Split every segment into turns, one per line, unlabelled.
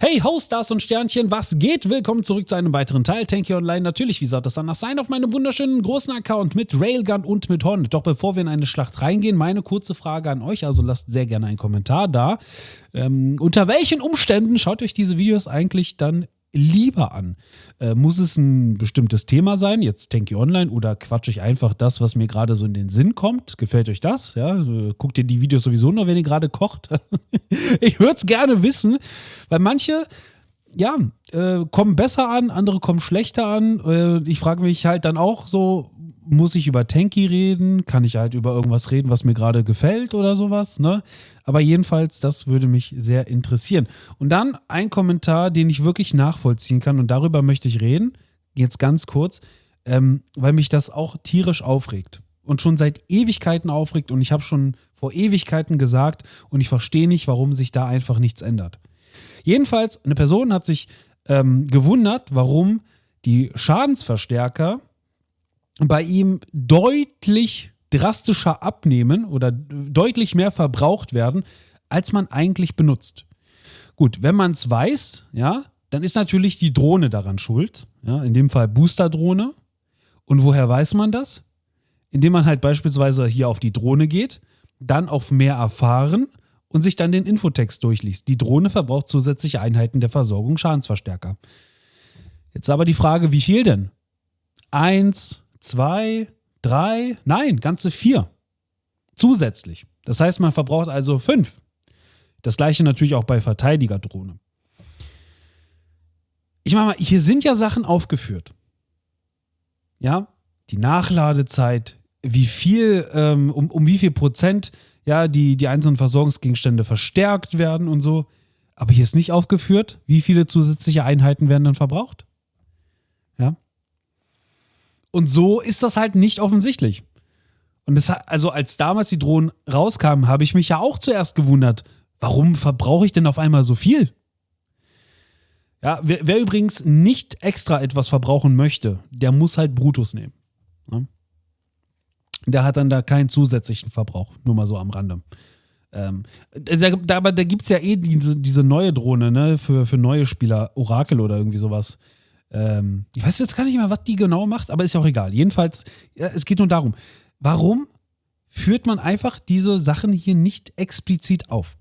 Hey Ho, Stars und Sternchen, was geht? Willkommen zurück zu einem weiteren Teil Tanky Online. Natürlich, wie soll das anders sein, auf meinem wunderschönen großen Account mit Railgun und mit Hornet. Doch bevor wir in eine Schlacht reingehen, meine kurze Frage an euch, also lasst sehr gerne einen Kommentar da. Unter welchen Umständen schaut euch diese Videos eigentlich dann lieber an? Muss es ein bestimmtes Thema sein, jetzt Tanky Online, oder quatsche ich einfach das, was mir gerade so in den Sinn kommt? Gefällt euch das? Ja, guckt ihr die Videos sowieso nur, wenn ihr gerade kocht? Ich würde es gerne wissen, weil manche, ja, kommen besser an, andere kommen schlechter an. Ich frage mich halt dann auch so, muss ich über Tanky reden? Kann ich halt über irgendwas reden, was mir gerade gefällt oder sowas, ne? Aber jedenfalls, das würde mich sehr interessieren. Und dann ein Kommentar, den ich wirklich nachvollziehen kann, und darüber möchte ich reden, jetzt ganz kurz, weil mich das auch tierisch aufregt. Und schon seit Ewigkeiten aufregt, und ich habe schon vor Ewigkeiten gesagt, und ich verstehe nicht, warum sich da einfach nichts ändert. Jedenfalls, eine Person hat sich gewundert, warum die Schadensverstärker bei ihm deutlich drastischer abnehmen oder deutlich mehr verbraucht werden, als man eigentlich benutzt. Gut, wenn man es weiß, ja, dann ist natürlich die Drohne daran schuld. Ja, in dem Fall Boosterdrohne. Und woher weiß man das? Indem man halt beispielsweise hier auf die Drohne geht, dann auf mehr erfahren und sich dann den Infotext durchliest. Die Drohne verbraucht zusätzliche Einheiten der Versorgung Schadensverstärker. Jetzt aber die Frage, wie viel denn? 1, 2, 3, nein, ganze 4. Zusätzlich. Das heißt, man verbraucht also 5. Das gleiche natürlich auch bei Verteidigerdrohne. Ich meine mal, hier sind ja Sachen aufgeführt. Ja, die Nachladezeit, wie viel, um wie viel Prozent ja, die einzelnen Versorgungsgegenstände verstärkt werden und so. Aber hier ist nicht aufgeführt, wie viele zusätzliche Einheiten werden dann verbraucht. Ja. Und so ist das halt nicht offensichtlich. Und das, also als damals die Drohnen rauskamen, habe ich mich ja auch zuerst gewundert, warum verbrauche ich denn auf einmal so viel? Ja, wer übrigens nicht extra etwas verbrauchen möchte, der muss halt Brutus nehmen. Ja? Der hat dann da keinen zusätzlichen Verbrauch, nur mal so am Rande. Aber da gibt es ja diese neue Drohne, ne, für neue Spieler, Orakel oder irgendwie sowas. Ich weiß jetzt gar nicht mehr, was die genau macht, aber ist ja auch egal. Jedenfalls, ja, es geht nur darum, warum führt man einfach diese Sachen hier nicht explizit auf?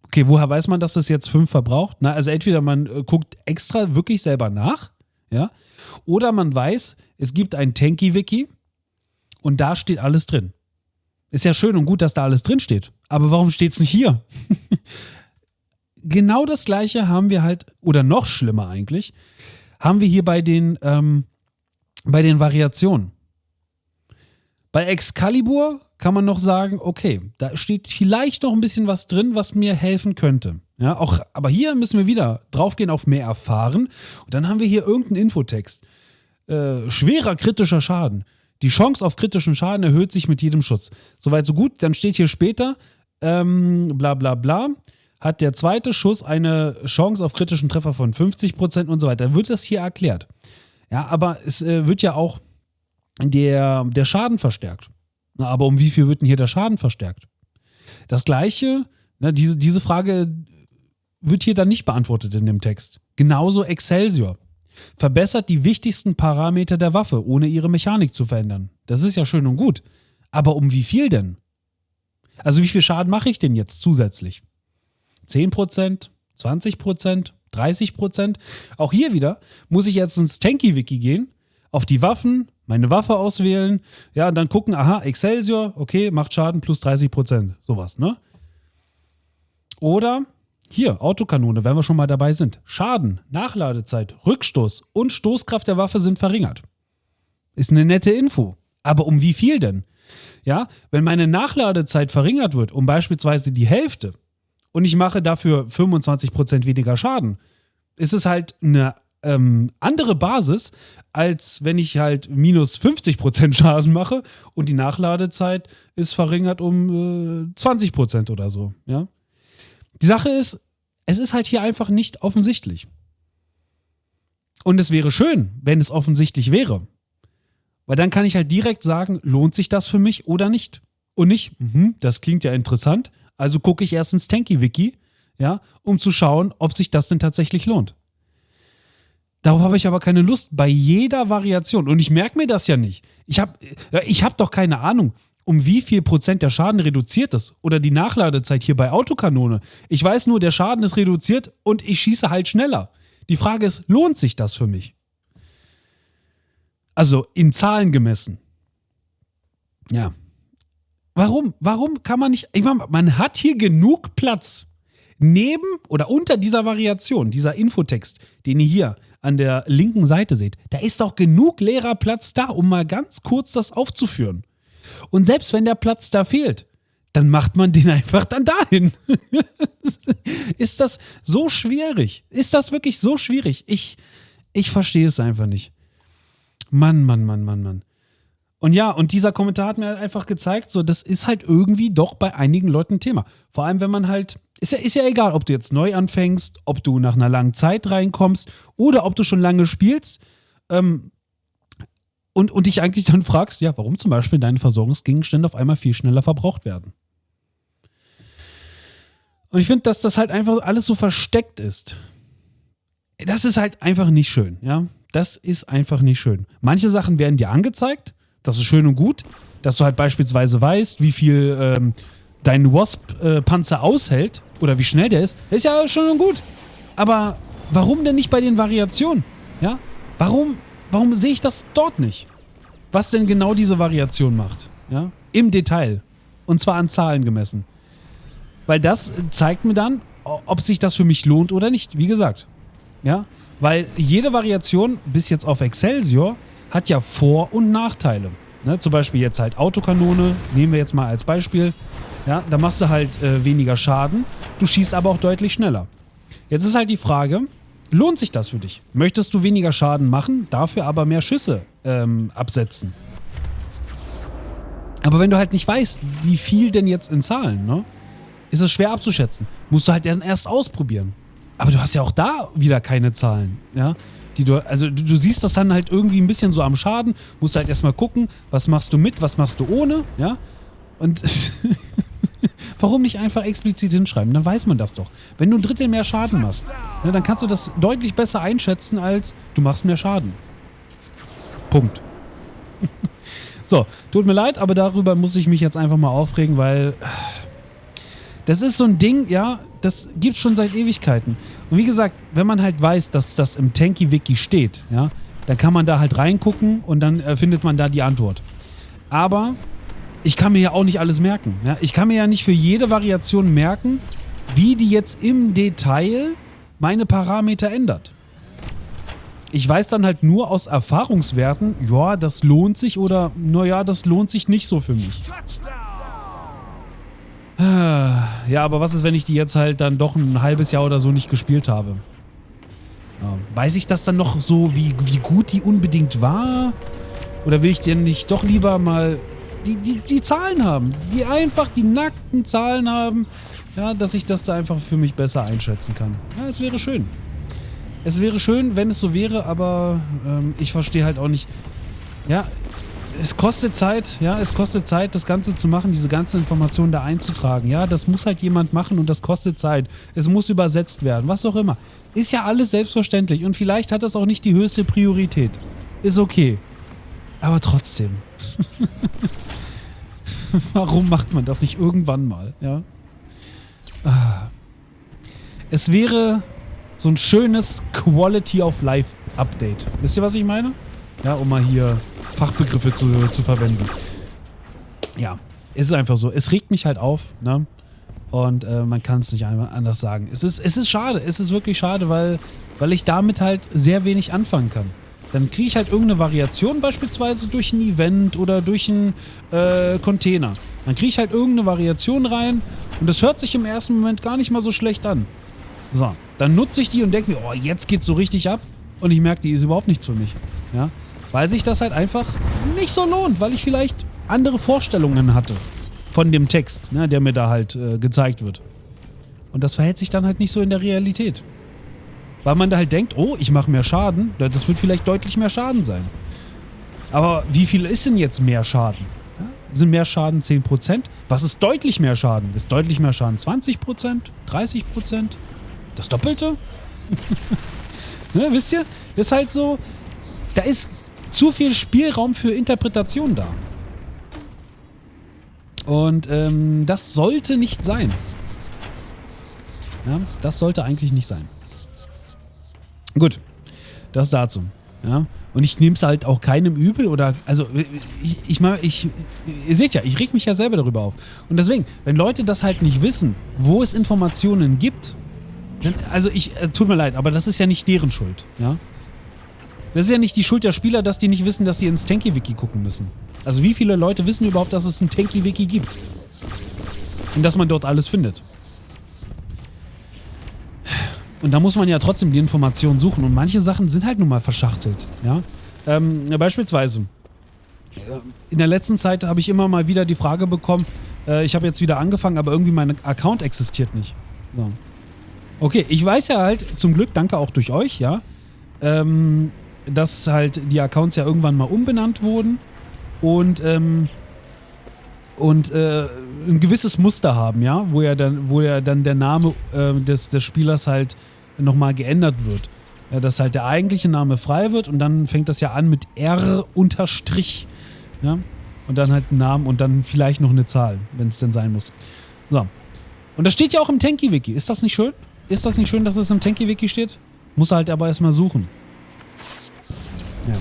Okay, woher weiß man, dass das jetzt 5 verbraucht? Na, also entweder man guckt extra wirklich selber nach, ja, oder man weiß, es gibt ein Tanky-Wiki und da steht alles drin. Ist ja schön und gut, dass da alles drin steht, aber warum steht es nicht hier? Genau das Gleiche haben wir halt, oder noch schlimmer eigentlich, haben wir hier bei den Variationen. Bei Excalibur kann man noch sagen, okay, da steht vielleicht noch ein bisschen was drin, was mir helfen könnte. Ja, auch, aber hier müssen wir wieder draufgehen auf mehr erfahren. Und dann haben wir hier irgendeinen Infotext. Schwerer kritischer Schaden. Die Chance auf kritischen Schaden erhöht sich mit jedem Schuss. Soweit so gut, dann steht hier später, bla bla bla, hat der zweite Schuss eine Chance auf kritischen Treffer von 50% und so weiter. Dann wird das hier erklärt. Ja, aber es wird ja auch der Schaden verstärkt. Na, aber um wie viel wird denn hier der Schaden verstärkt? Das Gleiche, ne, diese Frage wird hier dann nicht beantwortet in dem Text. Genauso Excelsior. Verbessert die wichtigsten Parameter der Waffe, ohne ihre Mechanik zu verändern. Das ist ja schön und gut. Aber um wie viel denn? Also wie viel Schaden mache ich denn jetzt zusätzlich? 10%, 20%, 30%? Auch hier wieder muss ich jetzt ins Tanky-Wiki gehen, auf die Waffen, meine Waffe auswählen, ja, und dann gucken, aha, Excelsior, okay, macht Schaden plus 30%, sowas, ne? Oder hier, Autokanone, wenn wir schon mal dabei sind. Schaden, Nachladezeit, Rückstoß und Stoßkraft der Waffe sind verringert. Ist eine nette Info. Aber um wie viel denn? Ja, wenn meine Nachladezeit verringert wird, um beispielsweise die Hälfte, und ich mache dafür 25% weniger Schaden, ist es halt eine andere Basis, als wenn ich halt minus 50% Schaden mache und die Nachladezeit ist verringert um 20% oder so. Ja? Die Sache ist, es ist halt hier einfach nicht offensichtlich. Und es wäre schön, wenn es offensichtlich wäre. Weil dann kann ich halt direkt sagen, lohnt sich das für mich oder nicht? Und nicht, das klingt ja interessant, also gucke ich erst ins Tanky-Wiki, ja, um zu schauen, ob sich das denn tatsächlich lohnt. Darauf habe ich aber keine Lust bei jeder Variation. Und ich merke mir das ja nicht. Ich hab doch keine Ahnung, um wie viel Prozent der Schaden reduziert ist. Oder die Nachladezeit hier bei Autokanone. Ich weiß nur, der Schaden ist reduziert und ich schieße halt schneller. Die Frage ist, lohnt sich das für mich? Also in Zahlen gemessen. Ja. Warum? Warum kann man nicht... Ich meine, man hat hier genug Platz. Neben oder unter dieser Variation, dieser Infotext, den ihr hier an der linken Seite seht, da ist doch genug leerer Platz da, um mal ganz kurz das aufzuführen. Und selbst wenn der Platz da fehlt, dann macht man den einfach dann dahin. Ist das so schwierig? Ist das wirklich so schwierig? Ich verstehe es einfach nicht. Mann. Und ja, und dieser Kommentar hat mir halt einfach gezeigt, so, das ist halt irgendwie doch bei einigen Leuten ein Thema. Vor allem, wenn man halt, ist ja egal, ob du jetzt neu anfängst, ob du nach einer langen Zeit reinkommst oder ob du schon lange spielst und dich eigentlich dann fragst, ja, warum zum Beispiel deine Versorgungsgegenstände auf einmal viel schneller verbraucht werden. Und ich finde, dass das halt einfach alles so versteckt ist. Das ist halt einfach nicht schön, ja. Das ist einfach nicht schön. Manche Sachen werden dir angezeigt, das ist schön und gut, dass du halt beispielsweise weißt, wie viel dein Wasp-Panzer aushält oder wie schnell der ist. Das ist ja schön und gut. Aber warum denn nicht bei den Variationen? Ja? Warum sehe ich das dort nicht? Was denn genau diese Variation macht? Ja? Im Detail. Und zwar an Zahlen gemessen. Weil das zeigt mir dann, ob sich das für mich lohnt oder nicht. Wie gesagt. Ja? Weil jede Variation, bis jetzt auf Excelsior, hat ja Vor- und Nachteile. Ne? Zum Beispiel jetzt halt Autokanone, nehmen wir jetzt mal als Beispiel. Ja, da machst du halt weniger Schaden, du schießt aber auch deutlich schneller. Jetzt ist halt die Frage, lohnt sich das für dich? Möchtest du weniger Schaden machen, dafür aber mehr Schüsse absetzen? Aber wenn du halt nicht weißt, wie viel denn jetzt in Zahlen, ne, ist es schwer abzuschätzen. Musst du halt dann erst ausprobieren. Aber du hast ja auch da wieder keine Zahlen, ja. Du siehst das dann halt irgendwie ein bisschen so am Schaden, musst halt erstmal gucken, was machst du mit, was machst du ohne, ja. Und warum nicht einfach explizit hinschreiben? Dann weiß man das doch. Wenn du ein Drittel mehr Schaden machst, ne, dann kannst du das deutlich besser einschätzen, als du machst mehr Schaden. Punkt. So, tut mir leid, aber darüber muss ich mich jetzt einfach mal aufregen, weil das ist so ein Ding, ja, das gibt's schon seit Ewigkeiten. Und wie gesagt, wenn man halt weiß, dass das im Tanky-Wiki steht, ja, dann kann man da halt reingucken und dann findet man da die Antwort. Aber ich kann mir ja auch nicht alles merken. Ja? Ich kann mir ja nicht für jede Variation merken, wie die jetzt im Detail meine Parameter ändert. Ich weiß dann halt nur aus Erfahrungswerten, ja, das lohnt sich oder, naja, das lohnt sich nicht so für mich. Ja, aber was ist, wenn ich die jetzt halt dann doch ein halbes Jahr oder so nicht gespielt habe? Ja, weiß ich das dann noch so, wie gut die unbedingt war? Oder will ich denn nicht doch lieber mal die Zahlen haben? Die einfach die nackten Zahlen haben, ja, dass ich das da einfach für mich besser einschätzen kann. Ja, es wäre schön. Es wäre schön, wenn es so wäre, aber ich verstehe halt auch nicht, ja, es kostet Zeit, das Ganze zu machen, diese ganzen Informationen da einzutragen. Ja, das muss halt jemand machen und das kostet Zeit. Es muss übersetzt werden, was auch immer. Ist ja alles selbstverständlich und vielleicht hat das auch nicht die höchste Priorität. Ist okay. Aber trotzdem. Warum macht man das nicht irgendwann mal, ja? Es wäre so ein schönes Quality of Life Update. Wisst ihr, was ich meine? Ja, um mal hier Fachbegriffe zu verwenden. Ja, es ist einfach so. Es regt mich halt auf, ne? Und man kann es nicht anders sagen. Es ist schade. Es ist wirklich schade, weil ich damit halt sehr wenig anfangen kann. Dann kriege ich halt irgendeine Variation, beispielsweise durch ein Event oder durch einen Container. Dann kriege ich halt irgendeine Variation rein und das hört sich im ersten Moment gar nicht mal so schlecht an. So, dann nutze ich die und denke mir, oh, jetzt geht's so richtig ab und ich merke, die ist überhaupt nichts für mich. Ja? Weil sich das halt einfach nicht so lohnt, weil ich vielleicht andere Vorstellungen hatte von dem Text, ne, der mir da halt gezeigt wird. Und das verhält sich dann halt nicht so in der Realität. Weil man da halt denkt, oh, ich mache mehr Schaden, das wird vielleicht deutlich mehr Schaden sein. Aber wie viel ist denn jetzt mehr Schaden? Ja? sind mehr Schaden 10%. Was ist deutlich mehr Schaden? Ist deutlich mehr Schaden 20%? 30%? Das Doppelte? Ne, wisst ihr? Das ist halt so, da ist zu viel Spielraum für Interpretation da. Und das sollte nicht sein. Ja, das sollte eigentlich nicht sein. Gut, das dazu. Ja, und ich nehme es halt auch keinem übel oder, also, ihr seht ja, ich reg mich ja selber darüber auf. Und deswegen, wenn Leute das halt nicht wissen, wo es Informationen gibt, dann, also tut mir leid, aber das ist ja nicht deren Schuld, ja. Das ist ja nicht die Schuld der Spieler, dass die nicht wissen, dass sie ins Tanky-Wiki gucken müssen. Also wie viele Leute wissen überhaupt, dass es ein Tanky-Wiki gibt? Und dass man dort alles findet. Und da muss man ja trotzdem die Informationen suchen. Und manche Sachen sind halt nun mal verschachtelt. Ja? Beispielsweise, in der letzten Zeit habe ich immer mal wieder die Frage bekommen, ich habe jetzt wieder angefangen, aber irgendwie mein Account existiert nicht. So. Okay, ich weiß ja halt, zum Glück, danke auch durch euch, ja, dass halt die Accounts ja irgendwann mal umbenannt wurden und ein gewisses Muster haben, ja, wo ja dann der Name des Spielers halt nochmal geändert wird. Ja, dass halt der eigentliche Name frei wird und dann fängt das ja an mit R unterstrich, ja, und dann halt ein Name und dann vielleicht noch eine Zahl, wenn es denn sein muss. So. Und das steht ja auch im Tanky-Wiki. Ist das nicht schön? Ist das nicht schön, dass es im Tanky-Wiki steht? Muss er halt aber erstmal suchen. Ja.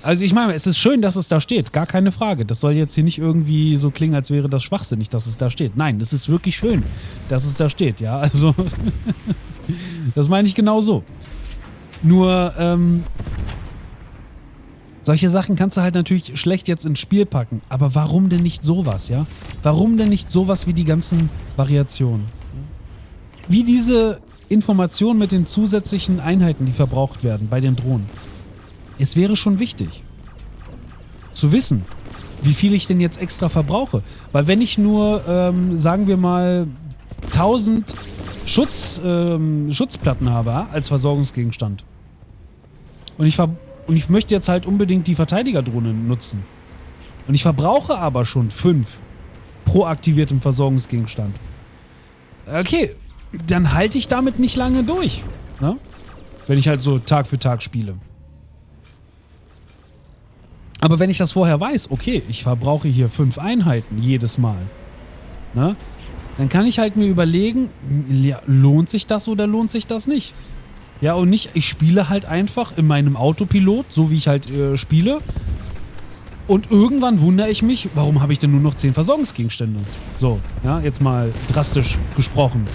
Also ich meine, es ist schön, dass es da steht, gar keine Frage. Das soll jetzt hier nicht irgendwie so klingen, als wäre das schwachsinnig, dass es da steht. Nein, das ist wirklich schön, dass es da steht, ja. Also, das meine ich genau so. Nur, solche Sachen kannst du halt natürlich schlecht jetzt ins Spiel packen. Aber warum denn nicht sowas, ja? Warum denn nicht sowas wie die ganzen Variationen? Wie diese Informationen mit den zusätzlichen Einheiten, die verbraucht werden bei den Drohnen. Es wäre schon wichtig, zu wissen, wie viel ich denn jetzt extra verbrauche. Weil wenn ich nur, sagen wir mal, 1000 Schutzplatten habe als Versorgungsgegenstand und ich möchte jetzt halt unbedingt die Verteidigerdrohne nutzen und ich verbrauche aber schon 5 pro aktiviertem Versorgungsgegenstand. Okay, dann halte ich damit nicht lange durch, ne? Wenn ich halt so Tag für Tag spiele. Aber wenn ich das vorher weiß, okay, ich verbrauche hier 5 Einheiten jedes Mal, ne? Dann kann ich halt mir überlegen, lohnt sich das oder lohnt sich das nicht? Ja, und nicht, ich spiele halt einfach in meinem Autopilot, so wie ich halt spiele. Und irgendwann wundere ich mich, warum habe ich denn nur noch 10 Versorgungsgegenstände? So, ja, jetzt mal drastisch gesprochen.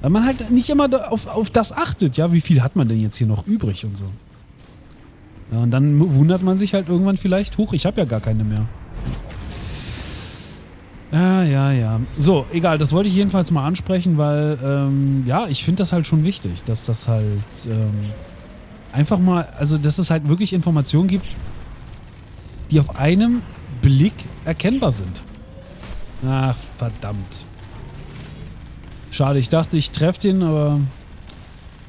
Weil man halt nicht immer auf das achtet, ja, wie viel hat man denn jetzt hier noch übrig und so. Ja, und dann wundert man sich halt irgendwann vielleicht, huch, ich habe ja gar keine mehr. Ja. So, egal, das wollte ich jedenfalls mal ansprechen, weil, ja, ich finde das halt schon wichtig, dass das halt einfach mal, also dass es halt wirklich Informationen gibt, die auf einem Blick erkennbar sind. Ach, verdammt. Schade, ich dachte, ich treffe den, aber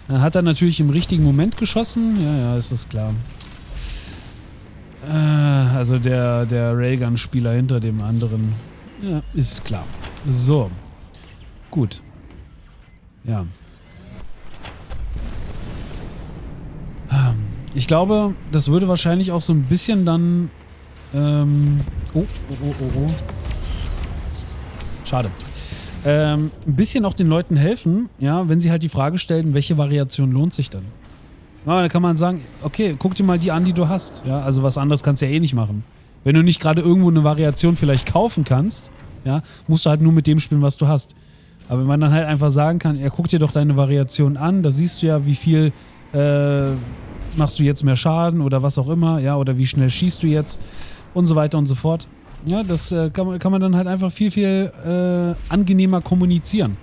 dann hat er natürlich im richtigen Moment geschossen. Ja, ist das klar. Also der Railgun-Spieler hinter dem anderen. Ja, ist klar. So. Gut. Ja. Ich glaube, das würde wahrscheinlich auch so ein bisschen dann... Oh. Schade. Ein bisschen auch den Leuten helfen, ja, wenn sie halt die Frage stellen, welche Variation lohnt sich denn? Na, dann kann man sagen, okay, guck dir mal die an, die du hast. Ja, also was anderes kannst du ja eh nicht machen. Wenn du nicht gerade irgendwo eine Variation vielleicht kaufen kannst, ja, musst du halt nur mit dem spielen, was du hast. Aber wenn man dann halt einfach sagen kann, ja, guck dir doch deine Variation an, da siehst du ja, wie viel machst du jetzt mehr Schaden oder was auch immer, ja, oder wie schnell schießt du jetzt und so weiter und so fort. Ja, das kann man dann halt einfach viel angenehmer kommunizieren.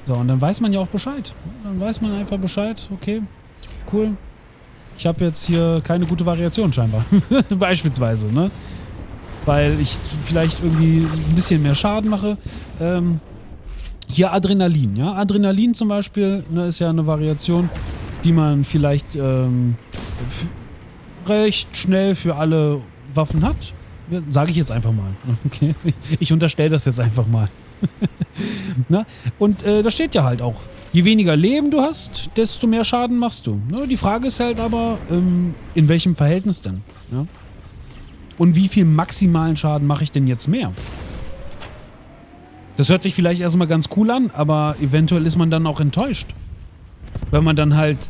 So, und dann weiß man ja auch Bescheid. Dann weiß man einfach Bescheid, okay, cool. Ich habe jetzt hier keine gute Variation scheinbar. Beispielsweise, ne? Weil ich vielleicht irgendwie ein bisschen mehr Schaden mache. Hier Adrenalin, ja. Adrenalin zum Beispiel, ne, ist ja eine Variation, die man vielleicht recht schnell für alle Waffen hat. Sage ich jetzt einfach mal. Okay. Ich unterstelle das jetzt einfach mal. Na? Und da steht ja halt auch, je weniger Leben du hast, desto mehr Schaden machst du. Ne? Die Frage ist halt aber, in welchem Verhältnis denn? Ja? Und wie viel maximalen Schaden mache ich denn jetzt mehr? Das hört sich vielleicht erstmal ganz cool an, aber eventuell ist man dann auch enttäuscht. Weil man dann halt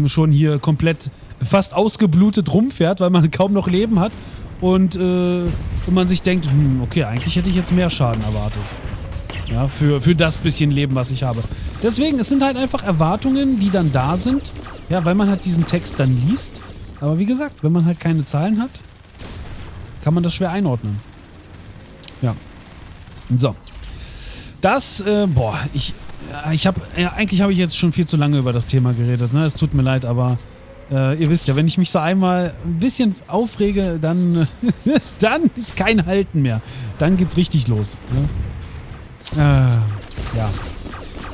schon hier komplett fast ausgeblutet rumfährt, weil man kaum noch Leben hat und man sich denkt, okay, eigentlich hätte ich jetzt mehr Schaden erwartet. Ja, für das bisschen Leben, was ich habe. Deswegen, es sind halt einfach Erwartungen, die dann da sind, ja, weil man halt diesen Text dann liest. Aber wie gesagt, wenn man halt keine Zahlen hat, kann man das schwer einordnen. Ja. So. Das, eigentlich habe ich jetzt schon viel zu lange über das Thema geredet, ne? Es tut mir leid, aber ihr wisst ja, wenn ich mich so einmal ein bisschen aufrege, dann, dann ist kein Halten mehr. Dann geht's richtig los. Ne? Ja.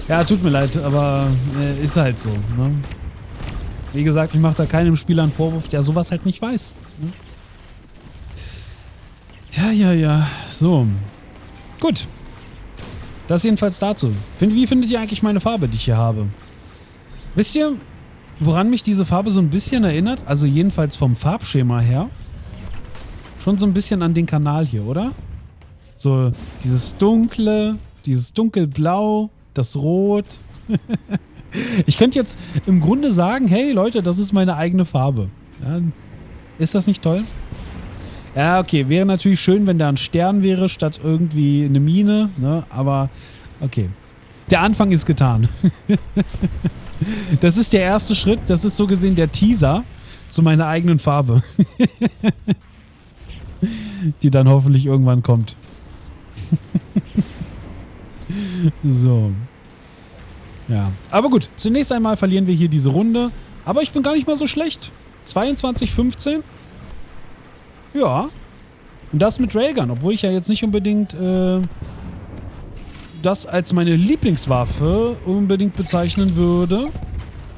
Ja, tut mir leid, aber ist halt so. Ne? Wie gesagt, ich mache da keinem Spieler einen Vorwurf, der sowas halt nicht weiß. Ne? Ja. So. Gut. Das jedenfalls dazu. Wie findet ihr eigentlich meine Farbe, die ich hier habe? Wisst ihr, woran mich diese Farbe so ein bisschen erinnert? Also jedenfalls vom Farbschema her. Schon so ein bisschen an den Kanal hier, oder? So dieses Dunkle, dieses Dunkelblau, das Rot. Ich könnte jetzt im Grunde sagen, hey Leute, das ist meine eigene Farbe. Ja, ist das nicht toll? Ja, okay, wäre natürlich schön, wenn da ein Stern wäre, statt irgendwie eine Mine, ne? Aber okay. Der Anfang ist getan. Das ist der erste Schritt, das ist so gesehen der Teaser zu meiner eigenen Farbe. Die dann hoffentlich irgendwann kommt. So. Ja, aber gut, zunächst einmal verlieren wir hier diese Runde, aber ich bin gar nicht mal so schlecht. 22:15. Ja. Und das mit Railgun, obwohl ich ja jetzt nicht unbedingt das als meine Lieblingswaffe unbedingt bezeichnen würde.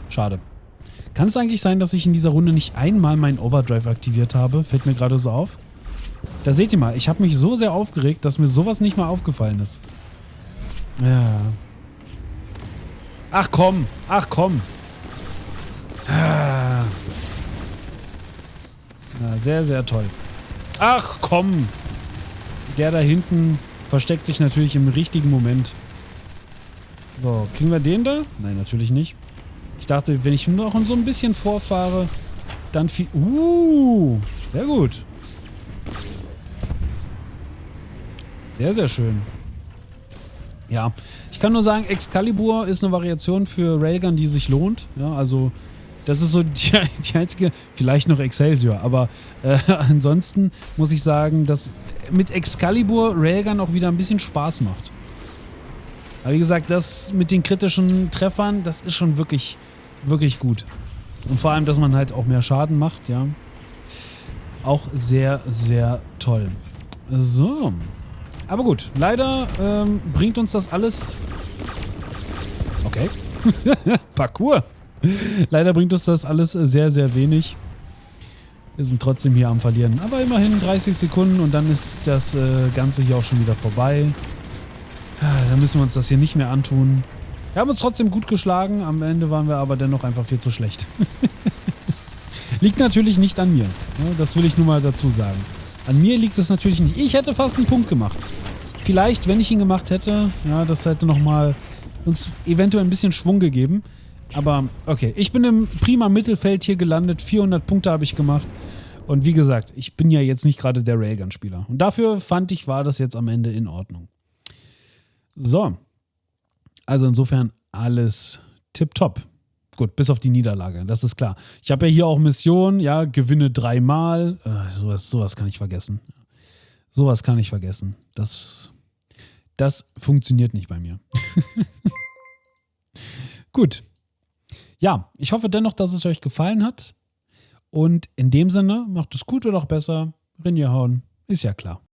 Schade. Kann es eigentlich sein, dass ich in dieser Runde nicht einmal meinen Overdrive aktiviert habe? Fällt mir gerade so auf. Da seht ihr mal, ich habe mich so sehr aufgeregt, dass mir sowas nicht mal aufgefallen ist. Ja. Ach komm. Ah. Ja, sehr, sehr toll. Ach komm. Der da hinten versteckt sich natürlich im richtigen Moment. So, kriegen wir den da? Nein, natürlich nicht. Ich dachte, wenn ich noch so ein bisschen vorfahre, dann viel... sehr gut. Sehr, sehr schön. Ja, ich kann nur sagen, Excalibur ist eine Variation für Railgun, die sich lohnt. Ja, also das ist so die einzige, vielleicht noch Excelsior, aber ansonsten muss ich sagen, dass mit Excalibur Railgun auch wieder ein bisschen Spaß macht. Aber wie gesagt, das mit den kritischen Treffern, das ist schon wirklich, wirklich gut. Und vor allem, dass man halt auch mehr Schaden macht, ja. Auch sehr, sehr toll. So. Aber gut, leider bringt uns das alles... Okay. Parkour. Leider bringt uns das alles sehr, sehr wenig. Wir sind trotzdem hier am Verlieren. Aber immerhin 30 Sekunden und dann ist das Ganze hier auch schon wieder vorbei. Dann müssen wir uns das hier nicht mehr antun. Wir haben uns trotzdem gut geschlagen. Am Ende waren wir aber dennoch einfach viel zu schlecht. Liegt natürlich nicht an mir. Das will ich nur mal dazu sagen. An mir liegt es natürlich nicht. Ich hätte fast einen Punkt gemacht. Vielleicht, wenn ich ihn gemacht hätte, ja, das hätte nochmal uns eventuell ein bisschen Schwung gegeben. Aber okay, ich bin im prima Mittelfeld hier gelandet. 400 Punkte habe ich gemacht. Und wie gesagt, ich bin ja jetzt nicht gerade der Railgun-Spieler. Und dafür fand ich, war das jetzt am Ende in Ordnung. So. Also insofern alles tipptopp. Gut, bis auf die Niederlage, das ist klar. Ich habe ja hier auch Missionen, ja, gewinne 3-mal. Sowas kann ich vergessen. Sowas kann ich vergessen. Das funktioniert nicht bei mir. Gut. Ja, ich hoffe dennoch, dass es euch gefallen hat. Und in dem Sinne, macht es gut oder auch besser. Rinjehauen, ist ja klar.